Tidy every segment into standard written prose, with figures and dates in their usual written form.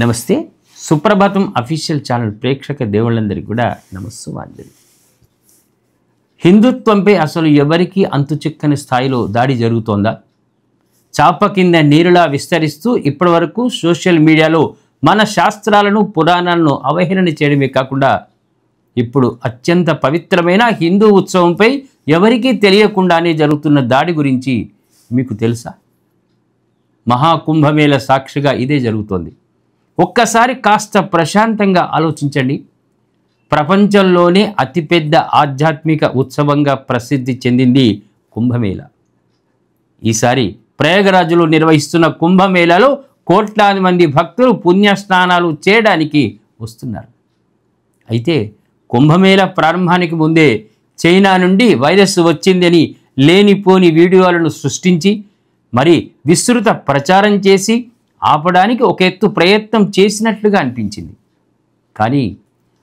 నమస్తే సుప్రభాతం official channel ప్రేక్షక దేవుళ్ళందరికీ కూడా నమస్సుమాంజలి. హిందుత్వంపై అసలు ఎవరికి అంతుచిక్కని స్థాయిలో దాడి జరుగుతోందా? చాప కింద నీరులా విస్తరిస్తూ ఇప్పటివరకు సోషల్ మీడియాలో మన శాస్త్రాలను పురాణాలను అవహేళన చేయడమే కాకుండా ఇప్పుడు అత్యంత పవిత్రమైన హిందూ ఉత్సవంపై ఎవరికీ తెలియకుండానే జరుగుతున్న దాడి గురించి మీకు తెలుసా? మహాకుంభమేళ సాక్షిగా ఇదే జరుగుతోంది. ఒక్కసారి కాస్త ప్రశాంతంగా ఆలోచించండి. ప్రపంచంలోనే అతిపెద్ద ఆధ్యాత్మిక ఉత్సవంగా ప్రసిద్ధి చెందింది కుంభమేళ. ఈసారి ప్రయాగరాజులో నిర్వహిస్తున్న కుంభమేళలో కోట్లాది మంది భక్తులు పుణ్యస్నానాలు చేయడానికి వస్తున్నారు. అయితే కుంభమేళ ప్రారంభానికి ముందే చైనా నుండి వైరస్ వచ్చిందని లేనిపోని వీడియోలను సృష్టించి మరి విస్తృత ప్రచారం చేసి ఆపడానికి ఒక ఎత్తు ప్రయత్నం చేసినట్లుగా అనిపించింది. కానీ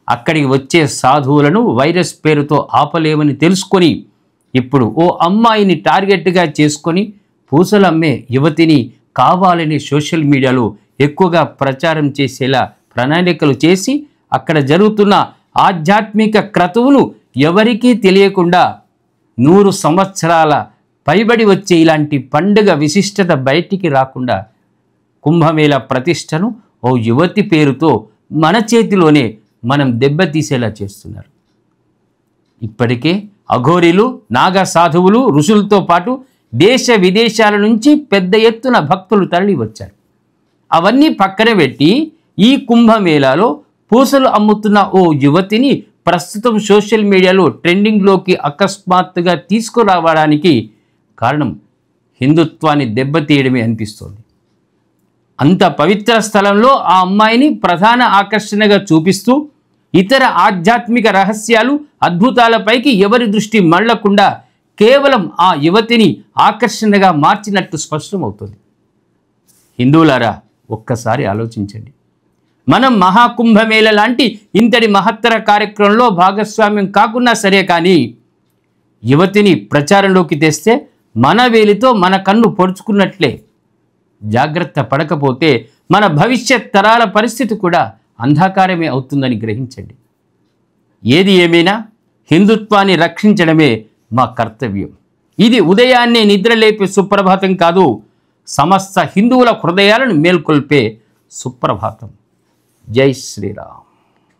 అక్కడికి వచ్చే సాధువులను వైరస్ పేరుతో ఆపలేమని తెలుసుకొని ఇప్పుడు ఓ అమ్మాయిని టార్గెట్గా చేసుకొని పూసలు అమ్మే యువతిని కావాలని సోషల్ మీడియాలో ఎక్కువగా ప్రచారం చేసేలా ప్రణాళికలు చేసి అక్కడ జరుగుతున్న ఆధ్యాత్మిక క్రతువును ఎవరికీ తెలియకుండా 100 సంవత్సరాల పైబడి వచ్చే ఇలాంటి పండుగ విశిష్టత బయటికి రాకుండా కుంభమేళ ప్రతిష్టను ఓ యువతి పేరుతో మన చేతిలోనే మనం దెబ్బతీసేలా చేస్తున్నారు. ఇప్పటికే అఘోరీలు, నాగ సాధువులు, ఋషులతో పాటు దేశ విదేశాల నుంచి పెద్ద ఎత్తున భక్తులు తరలి వచ్చారు. అవన్నీ పక్కన పెట్టి ఈ కుంభమేళాలో పూసలు అమ్ముతున్న ఓ యువతిని ప్రస్తుతం సోషల్ మీడియాలో ట్రెండింగ్లోకి అకస్మాత్తుగా తీసుకురావడానికి కారణం హిందుత్వాన్ని దెబ్బతీయడమే అనిపిస్తోంది. అంత పవిత్ర స్థలంలో ఆ అమ్మాయిని ప్రధాన ఆకర్షణగా చూపిస్తూ ఇతర ఆధ్యాత్మిక రహస్యాలు, అద్భుతాలపైకి ఎవరి దృష్టి మళ్లకుండా కేవలం ఆ యువతిని ఆకర్షణగా మార్చినట్టు స్పష్టమవుతుంది. హిందువులారా, ఒక్కసారి ఆలోచించండి. మనం మహాకుంభమేళ లాంటి ఇంతటి మహత్తర కార్యక్రమంలో భాగస్వామ్యం కాకున్నా సరే, కానీ యువతిని ప్రచారంలోకి తెస్తే మన వేలితో మన కన్ను పొడుచుకున్నట్లే. జాగ్రత్త పడకపోతే మన భవిష్యత్ తరాల పరిస్థితి కూడా అంధకారమే అవుతుందని గ్రహించండి. ఏది ఏమైనా హిందుత్వాన్ని రక్షించడమే మా కర్తవ్యం. ఇది ఉదయాన్నే నిద్రలేపే సుప్రభాతం కాదు, సమస్త హిందువుల హృదయాలను మేల్కొల్పే సుప్రభాతం. జై శ్రీరామ్.